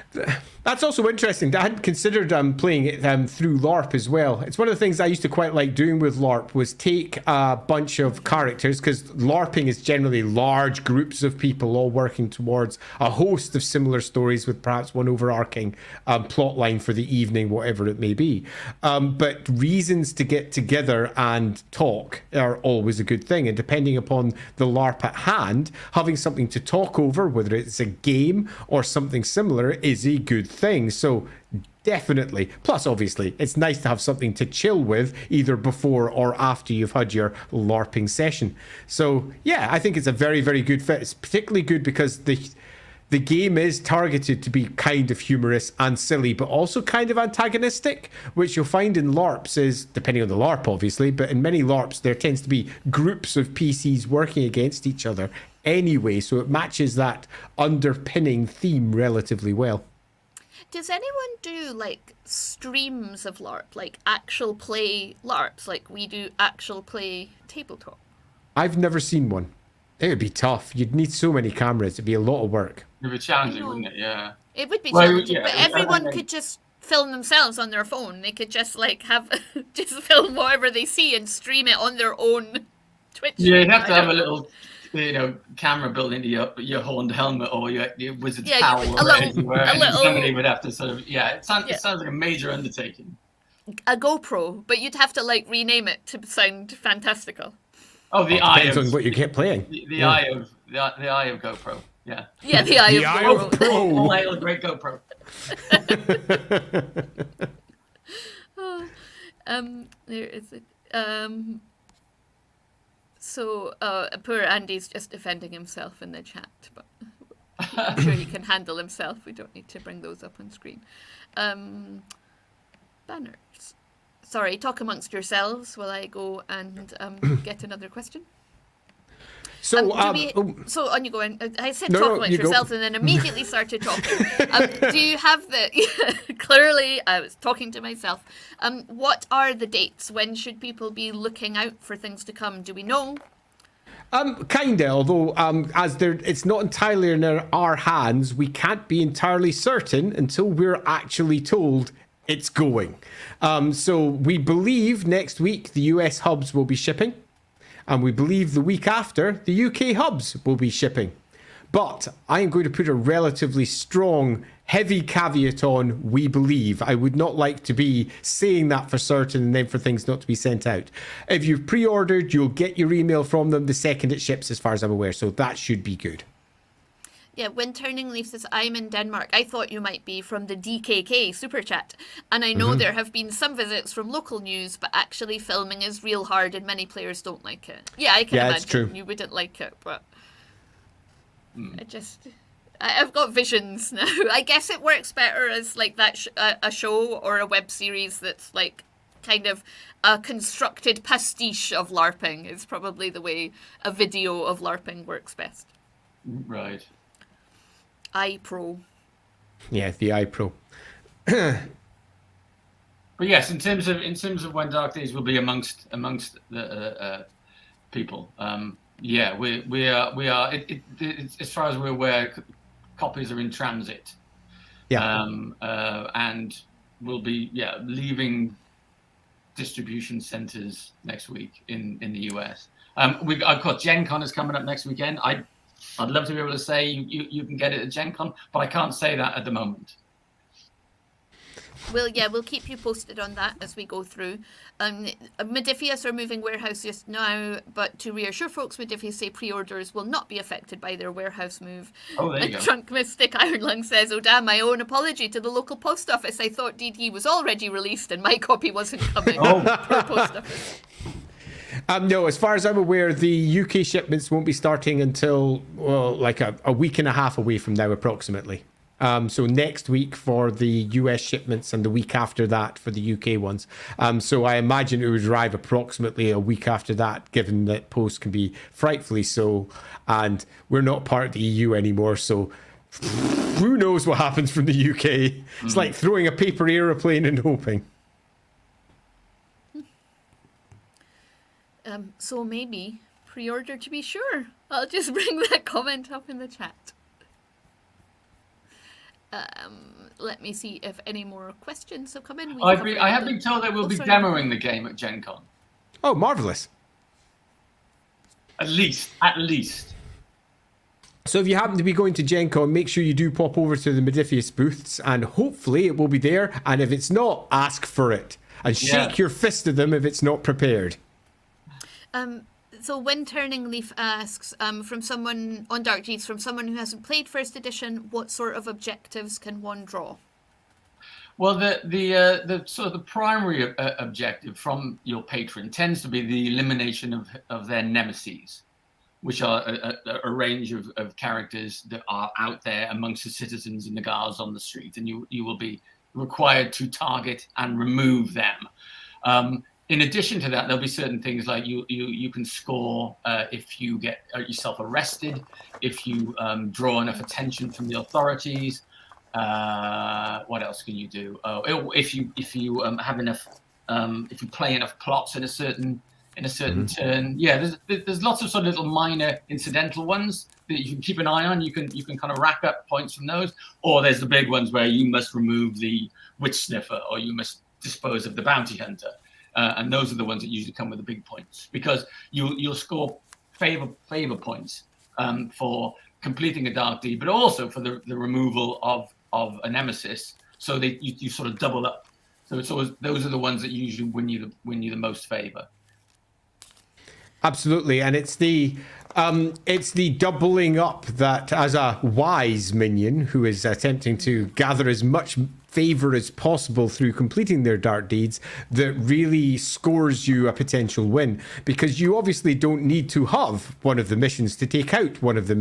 Speaker 2: That's also interesting. I hadn't considered playing it through LARP as well. It's one of the things I used to quite like doing with LARP was take a bunch of characters, because LARPing is generally large groups of people all working towards a host of similar stories with perhaps one overarching plot line for the evening, whatever it may be. But reasons to get together and talk are always a good thing. And depending upon the LARP at hand, having something to talk over, whether it's a game or something similar, is a good thing. So definitely. Plus, obviously, it's nice to have something to chill with either before or after you've had your LARPing session. So yeah, I think it's a very, very good fit. It's particularly good because the game is targeted to be kind of humorous and silly, but also kind of antagonistic, which you'll find in LARPs is, depending on the LARP obviously, but in many LARPs there tends to be groups of PCs working against each other anyway, so it matches that underpinning theme relatively well.
Speaker 1: Does anyone do like streams of LARP, like actual play LARPs, like we do actual play tabletop?
Speaker 2: I've never seen one. It would be tough. You'd need so many cameras. It'd be a lot of work.
Speaker 4: It'd be challenging, wouldn't it? Yeah.
Speaker 1: It would be
Speaker 4: Well,
Speaker 1: challenging,
Speaker 4: yeah,
Speaker 1: but everyone could just film themselves on their phone. They could just like have just film whatever they see and stream it on their own Twitch.
Speaker 4: Yeah, you'd have to have a little, camera built into your horned helmet or your wizard's cowl or somebody would have to sort of, it sounds like a major undertaking.
Speaker 1: A GoPro, but you'd have to like rename it to sound fantastical.
Speaker 4: Oh, the eye
Speaker 2: depends
Speaker 4: of
Speaker 2: on what you keep playing.
Speaker 4: The eye of the eye of GoPro. Yeah.
Speaker 1: Yeah, the eye of
Speaker 2: GoPro.
Speaker 4: All hail a great GoPro.
Speaker 1: There is it. So poor Andy's just defending himself in the chat, but I'm sure he can handle himself. We don't need to bring those up on screen. Banners. Sorry, talk amongst yourselves while I go and get another question.
Speaker 2: So,
Speaker 1: so on you go. I said talk amongst yourselves and then immediately started talking. Do you have the... Clearly, I was talking to myself. What are the dates? When should people be looking out for things to come? Do we know?
Speaker 2: Kinda, although it's not entirely in our hands, we can't be entirely certain until we're actually told it's going. So we believe next week the US hubs will be shipping, and we believe the week after the UK hubs will be shipping. But I am going to put a relatively strong, heavy caveat on we believe. I would not like to be saying that for certain and then for things not to be sent out. If you've pre-ordered, you'll get your email from them the second it ships, as far as I'm aware. So that should be good.
Speaker 1: Yeah, when Turning Leaf says, I'm in Denmark, I thought you might be from the DKK super chat. And I know there have been some visits from local news, but actually filming is real hard and many players don't like it. Yeah, I can imagine
Speaker 2: true.
Speaker 1: You wouldn't like it, but I've got visions now. I guess it works better as like that a show or a web series that's like kind of a constructed pastiche of LARPing is probably the way a video of LARPing works best.
Speaker 4: Right.
Speaker 1: iPro.
Speaker 2: Yeah, the iPro.
Speaker 4: But yes, in terms of when Dark Days will be amongst the people, we are. It's, as far as we're aware, copies are in transit. Yeah. And we'll be leaving distribution centers next week in the US. I've got Gen Con is coming up next weekend. I'd love to be able to say you can get it at Gen Con, but I can't say that at the moment.
Speaker 1: We'll keep you posted on that as we go through. Modiphius are moving warehouse just now, but to reassure folks, Modiphius say pre-orders will not be affected by their warehouse move.
Speaker 4: Oh, there you go.
Speaker 1: Trunk Mystic Ironlung says, oh damn, my own apology to the local post office. I thought DD was already released and my copy wasn't coming. Poor post office.
Speaker 2: No, as far as I'm aware, the UK shipments won't be starting until like a week and a half away from now, approximately. So next week for the US shipments and the week after that for the UK ones. So I imagine it would arrive approximately a week after that, given that post can be frightfully slow and we're not part of the EU anymore. So who knows what happens from the UK? It's like throwing a paper aeroplane and hoping.
Speaker 1: So maybe pre-order to be sure. I'll just bring that comment up in the chat. Let me see if any more questions have come in.
Speaker 4: I have been told that we'll be demoing the game at Gen Con.
Speaker 2: Oh, marvelous.
Speaker 4: At least.
Speaker 2: So if you happen to be going to Gen Con, make sure you do pop over to the Modiphius booths, and hopefully it will be there. And if it's not, ask for it. And shake your fist at them if it's not prepared.
Speaker 1: So when Turning Leaf asks, from someone on Dark Deeds, from someone who hasn't played First Edition, what sort of objectives can one draw?
Speaker 4: Well, the sort of the primary objective from your patron tends to be the elimination of their nemesis, which are a range of characters that are out there amongst the citizens and the guards on the street, and you will be required to target and remove them. In addition to that, there'll be certain things like you can score if you get yourself arrested, if you draw enough attention from the authorities. What else can you do? If you have enough, if you play enough plots in a certain turn. Yeah, there's lots of sort of little minor incidental ones that you can keep an eye on. You can kind of rack up points from those. Or there's the big ones where you must remove the witch sniffer, or you must dispose of the bounty hunter. And those are the ones that usually come with the big points, because you'll score favor points for completing a dark deed, but also for the removal of a nemesis, so that you sort of double up. So it's always, those are the ones that usually win you the most favor.
Speaker 2: Absolutely, and it's the doubling up that, as a wise minion who is attempting to gather as much favor as possible through completing their dark deeds, that really scores you a potential win, because you obviously don't need to have one of the missions to take out one of the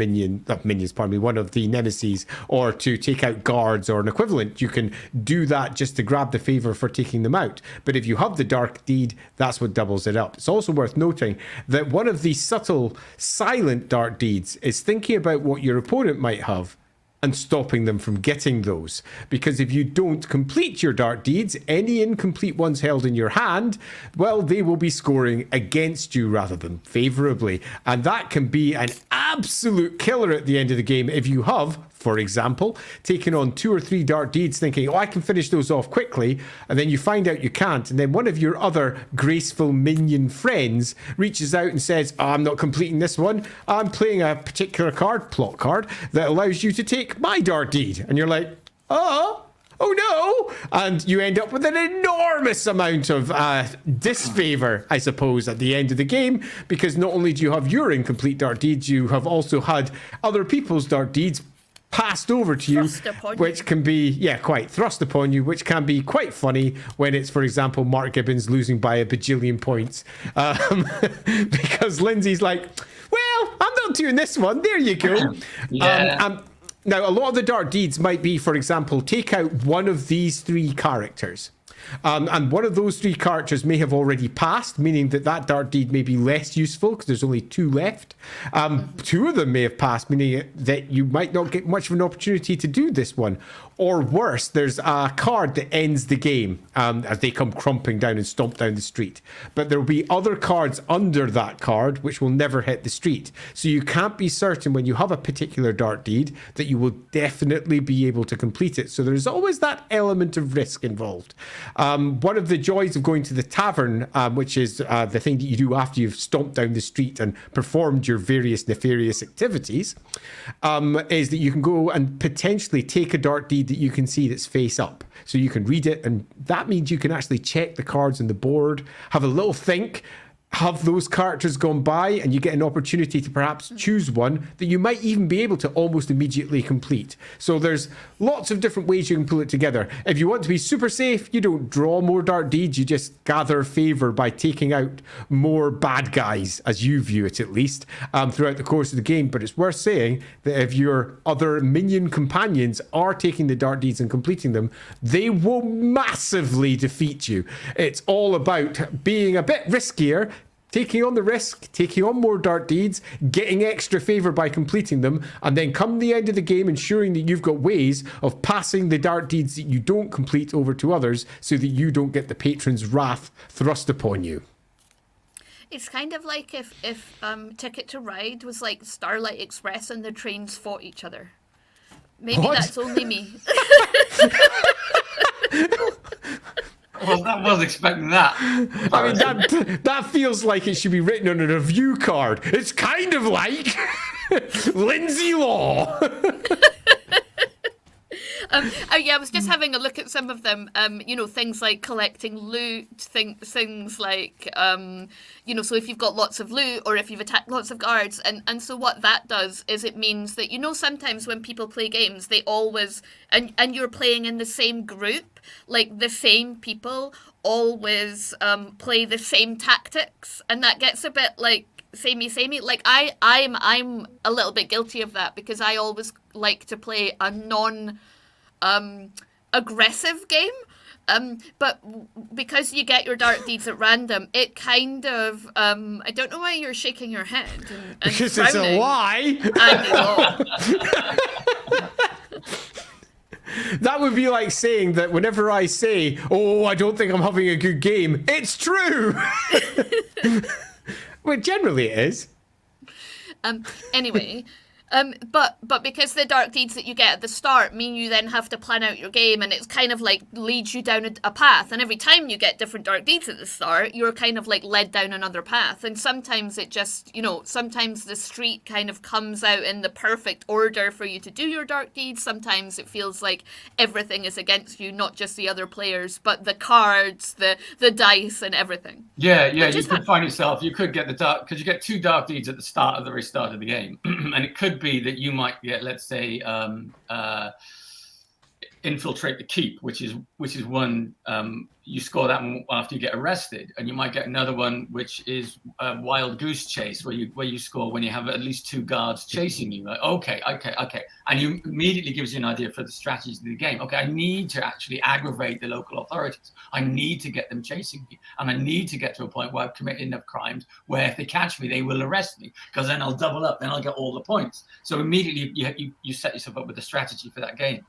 Speaker 2: one of the nemesis, or to take out guards or an equivalent. You can do that just to grab the favor for taking them out. But if you have the dark deed, that's what doubles it up. It's also worth noting that one of the subtle, silent dark deeds is thinking about what your opponent might have and stopping them from getting those. Because if you don't complete your dark deeds, any incomplete ones held in your hand, well, they will be scoring against you rather than favorably. And that can be an absolute killer at the end of the game if you have, for example, taken on 2 or 3 dark deeds thinking, I can finish those off quickly, and then you find out you can't, and then one of your other graceful minion friends reaches out and says, I'm not completing this one, I'm playing a particular plot card, that allows you to take my dark deed. And you're like, oh no, and you end up with an enormous amount of disfavor, I suppose, at the end of the game, because not only do you have your incomplete dark deeds, you have also had other people's dark deeds passed over to you, which can be quite thrust upon you, which can be quite funny when it's, for example, Mark Gibbons losing by a bajillion points, because Lindsay's like, well, I'm not doing this one, there you go. Now, a lot of the dark deeds might be, for example, take out one of these 3 characters. And one of those 3 characters may have already passed, meaning that dark deed may be less useful because there's only 2 left. 2 of them may have passed, meaning that you might not get much of an opportunity to do this one. Or worse, there's a card that ends the game as they come crumping down and stomp down the street. But there will be other cards under that card which will never hit the street. So you can't be certain when you have a particular dark deed that you will definitely be able to complete it. So there's always that element of risk involved. One of the joys of going to the tavern, which is the thing that you do after you've stomped down the street and performed your various nefarious activities, is that you can go and potentially take a dark deed that you can see that's face up. So you can read it, and that means you can actually check the cards on the board, have a little think, have those characters gone by, and you get an opportunity to perhaps choose one that you might even be able to almost immediately complete. So there's lots of different ways you can pull it together. If you want to be super safe, you don't draw more dark deeds, you just gather favor by taking out more bad guys, as you view it at least, throughout the course of the game. But it's worth saying that if your other minion companions are taking the dark deeds and completing them, they will massively defeat you. It's all about being a bit riskier, taking on the risk, taking on more dark deeds, getting extra favor by completing them, and then come the end of the game ensuring that you've got ways of passing the dark deeds that you don't complete over to others so that you don't get the patron's wrath thrust upon you.
Speaker 1: It's kind of like if Ticket to Ride was like Starlight Express and the trains fought each other. Maybe
Speaker 2: What?
Speaker 1: that's only me.
Speaker 4: Well, I was expecting that.
Speaker 2: I mean, that feels like it should be written on a review card. It's kind of like Lindsay Law.
Speaker 1: Yeah, I was just having a look at some of them. Things like collecting loot, things like, so if you've got lots of loot or if you've attacked lots of guards, and so what that does is it means that, sometimes when people play games, they always, and you're playing in the same group, like the same people always play the same tactics, and that gets a bit like samey. Like I'm a little bit guilty of that because I always like to play a aggressive game. But because you get your dark deeds at random, it kind of I don't know why you're shaking your head and
Speaker 2: Because
Speaker 1: frowning.
Speaker 2: it's a lie.
Speaker 1: I know.
Speaker 2: That would be like saying that whenever I say, "Oh, I don't think I'm having a good game," it's true. Well, generally it is.
Speaker 1: Anyway, but because the dark deeds that you get at the start mean you then have to plan out your game, and it's kind of like leads you down a path, and every time you get different dark deeds at the start, you're kind of like led down another path, and sometimes it just, sometimes the street kind of comes out in the perfect order for you to do your dark deeds. Sometimes it feels like everything is against you, not just the other players, but the cards, the dice, and everything.
Speaker 4: Yeah, you could find yourself, you could get the dark, because you get 2 dark deeds at the very start of the game. And it could be that you might get, let's say, infiltrate the keep, which is one, you score that one after you get arrested, and you might get another one which is a wild goose chase, where you score when you have at least 2 guards chasing you. Like, okay, and you immediately gives you an idea for the strategies of the game. Okay, I need to actually aggravate the local authorities. I need to get them chasing me, and I need to get to a point where I've committed enough crimes where if they catch me, they will arrest me, because then I'll double up, then I'll get all the points. So immediately you set yourself up with a strategy for that game.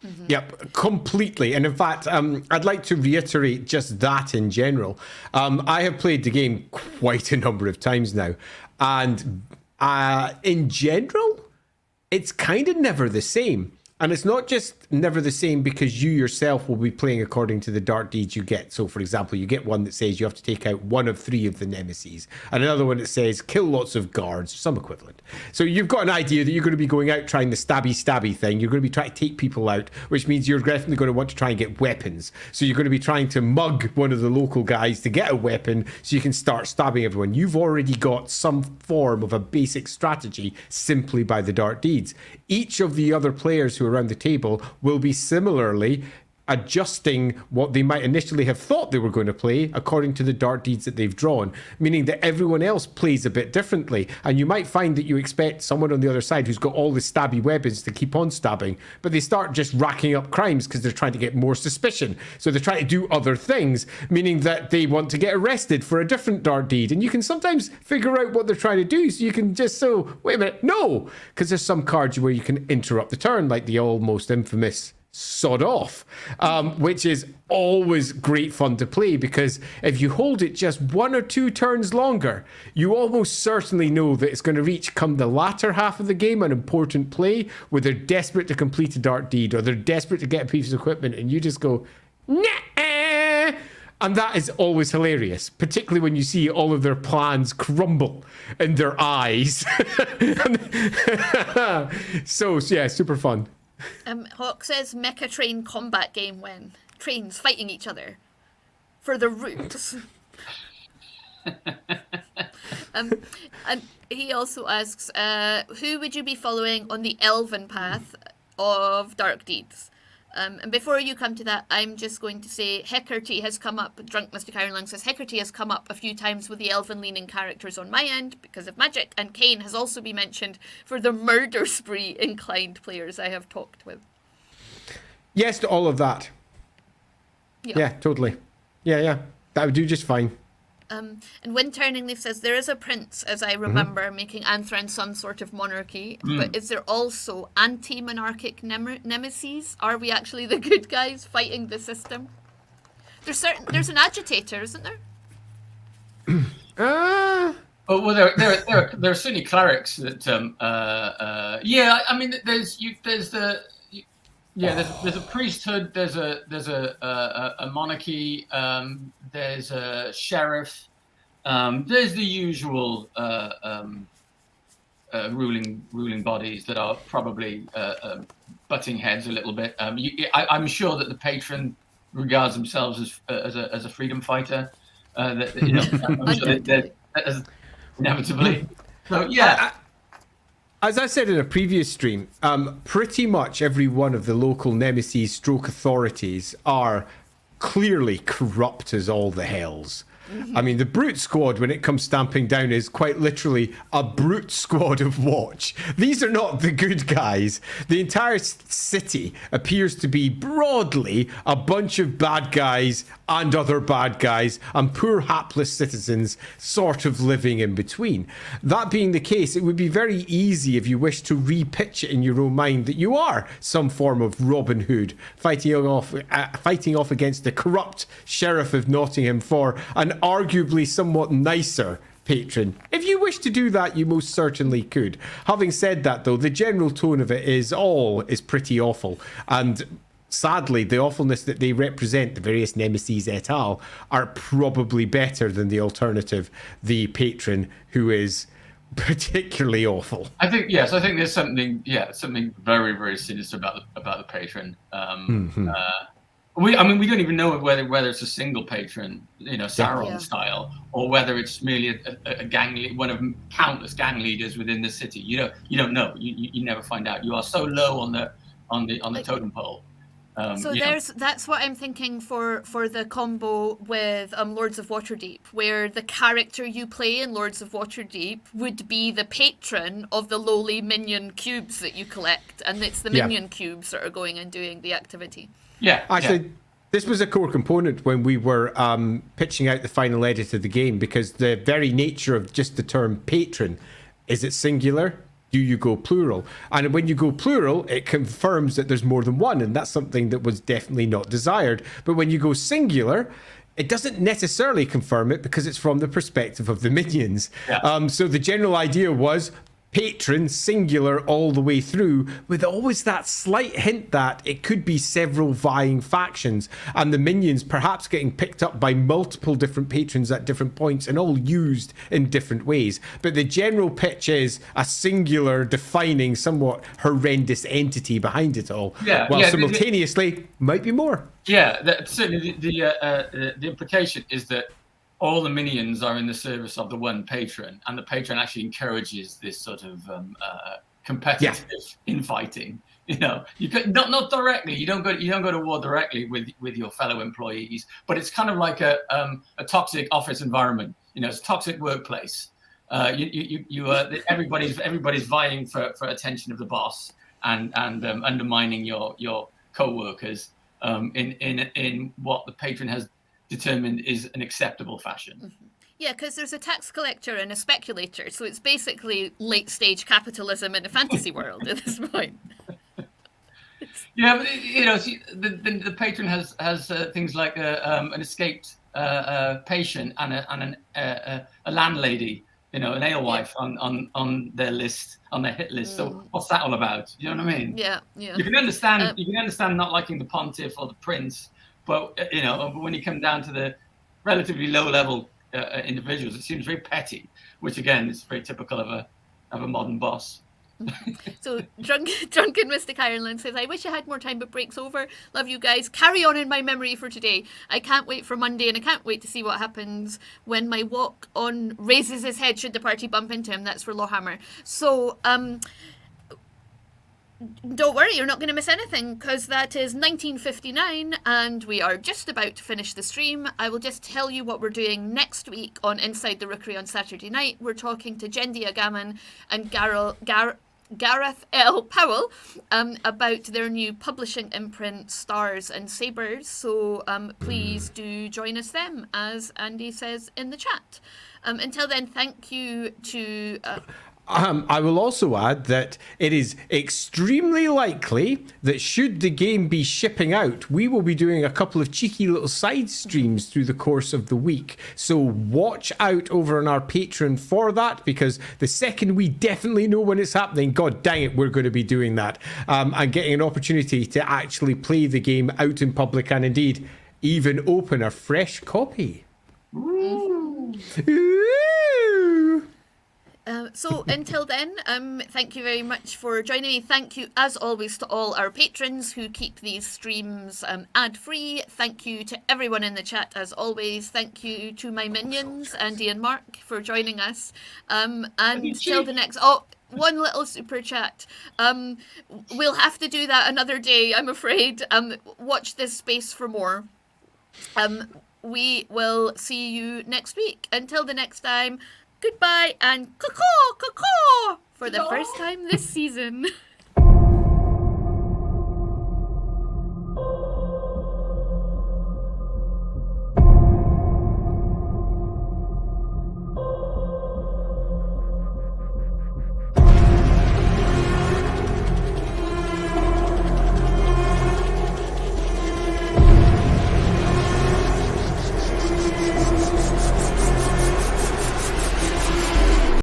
Speaker 1: Mm-hmm.
Speaker 2: Yep, completely. And in fact, I'd like to reiterate just that in general. I have played the game quite a number of times now. And in general, it's kind of never the same. And it's not just never the same because you yourself will be playing according to the dark deeds you get. So, for example, you get one that says you have to take out 1 of 3 of the nemesis, and another one that says kill lots of guards, some equivalent. So you've got an idea that you're going to be going out trying the stabby thing. You're going to be trying to take people out, which means you're definitely going to want to try and get weapons. So you're going to be trying to mug one of the local guys to get a weapon so you can start stabbing everyone. You've already got some form of a basic strategy simply by the dark deeds. Each of the other players who are around the table will be similarly adjusting what they might initially have thought they were going to play according to the dark deeds that they've drawn, meaning that everyone else plays a bit differently. And you might find that you expect someone on the other side who's got all the stabby weapons to keep on stabbing, but they start just racking up crimes because they're trying to get more suspicion. So they're trying to do other things, meaning that they want to get arrested for a different dark deed. And you can sometimes figure out what they're trying to do. So you can just wait a minute, no, because there's some cards where you can interrupt the turn, like the almost infamous sod off, which is always great fun to play, because if you hold it just 1 or 2 turns longer, you almost certainly know that it's going to reach, come the latter half of the game, an important play where they're desperate to complete a dark deed or they're desperate to get a piece of equipment, and you just go, nah. And that is always hilarious, particularly when you see all of their plans crumble in their eyes. So yeah, super fun.
Speaker 1: Hawk says mecha train combat game when trains fighting each other for the Rooks. And he also asks, who would you be following on the elven path of dark deeds? And before you come to that, I'm just going to say Heckerty has come up. Drunk Mr. Caroline says Heckerty has come up a few times with the elven-leaning characters on my end because of magic, and Kane has also been mentioned for the murder spree inclined players I have talked with.
Speaker 2: Yes to all of that. Yeah, totally. Yeah, that would do just fine.
Speaker 1: And Wind Turning Leaf says there is a prince, as I remember, making Anthrand some sort of monarchy, but is there also anti-monarchic nemesis? Are we actually the good guys fighting the system? There's an agitator, isn't there?
Speaker 4: Well, there are certainly clerics that. Yeah, I mean, there's a priesthood. There's a monarchy. There's a sheriff. There's the usual ruling bodies that are probably butting heads a little bit. I'm sure that the patron regards themselves as a freedom fighter. That I'm sure that inevitably. So yeah.
Speaker 2: As I said in a previous stream, pretty much every one of the local nemesis stroke authorities are clearly corrupt as all the hells. I mean, the brute squad, when it comes stamping down, is quite literally a brute squad of watch. These are not the good guys. The entire city appears to be broadly a bunch of bad guys and other bad guys and poor hapless citizens sort of living in between. That being the case, it would be very easy if you wish to repitch it in your own mind that you are some form of Robin Hood fighting off against the corrupt sheriff of Nottingham for an arguably somewhat nicer patron. If you wish to do that, you most certainly could. Having said that, though, the general tone of it is pretty awful, and sadly, the awfulness that they represent, the various nemesis et al., are probably better than the alternative, the patron, who is particularly awful.
Speaker 4: I think there's something very, very sinister about the patron. We don't even know whether it's a single patron, Sauron style, or whether it's merely a gang, one of countless gang leaders within the city. You don't know. You never find out. You are so low on the totem pole.
Speaker 1: That's what I'm thinking for the combo with Lords of Waterdeep, where the character you play in Lords of Waterdeep would be the patron of the lowly minion cubes that you collect, and it's the minion cubes that are going and doing the activity.
Speaker 4: Yeah,
Speaker 2: actually, this was a core component when we were pitching out the final edit of the game, because the very nature of just the term patron is it singular? Do you go plural? And when you go plural, it confirms that there's more than one, and that's something that was definitely not desired. But when you go singular, it doesn't necessarily confirm it because it's from the perspective of the minions. Yeah. So the general idea was patron singular all the way through, with always that slight hint that it could be several vying factions and the minions perhaps getting picked up by multiple different patrons at different points and all used in different ways. But the general pitch is a singular defining somewhat horrendous entity behind it all, while simultaneously might be more.
Speaker 4: Yeah, certainly the implication is that all the minions are in the service of the one patron, and the patron actually encourages this sort of competitive infighting. You could not directly. You don't go to war directly with your fellow employees, but it's kind of like a toxic office environment. It's a toxic workplace. Everybody's vying for attention of the boss and undermining your co-workers in what the patron has determined is an acceptable fashion.
Speaker 1: Mm-hmm. Yeah, because there's a tax collector and a speculator, so it's basically late stage capitalism in a fantasy world at this point.
Speaker 4: Yeah, but the patron has things like an escaped patient and a landlady, an alewife on their list, on their hit list. So what's that all about? You know what I mean?
Speaker 1: Yeah.
Speaker 4: You can understand not liking the pontiff or the prince. But when you come down to the relatively low-level individuals, it seems very petty, which again is very typical of a modern boss.
Speaker 1: So Drunken Mystic Ireland says, I wish I had more time, but break's over. Love you guys. Carry on in my memory for today. I can't wait for Monday, and I can't wait to see what happens when my walk on raises his head should the party bump into him. That's for Lawhammer. So don't worry, you're not going to miss anything, because that is 1959 and we are just about to finish the stream. I will just tell you what we're doing next week on Inside the Rookery on Saturday night. We're talking to Jendia Gammon and Gareth L. Powell about their new publishing imprint, Stars and Sabres. So please do join us then, as Andy says in the chat. Until then, thank you to...
Speaker 2: I will also add that it is extremely likely that should the game be shipping out, we will be doing a couple of cheeky little side streams through the course of the week. So watch out over on our Patreon for that, because the second we definitely know when it's happening, god dang it, we're going to be doing that. And getting an opportunity to actually play the game out in public and indeed even open a fresh copy. Ooh.
Speaker 1: So until then, thank you very much for joining me. Thank you, as always, to all our patrons who keep these streams ad-free. Thank you to everyone in the chat, as always. Thank you to my minions, Andy and Mark, for joining us. And till the next... Oh, one little super chat. We'll have to do that another day, I'm afraid. Watch this space for more. We will see you next week. Until the next time... Goodbye and caw-caw for the first time this season.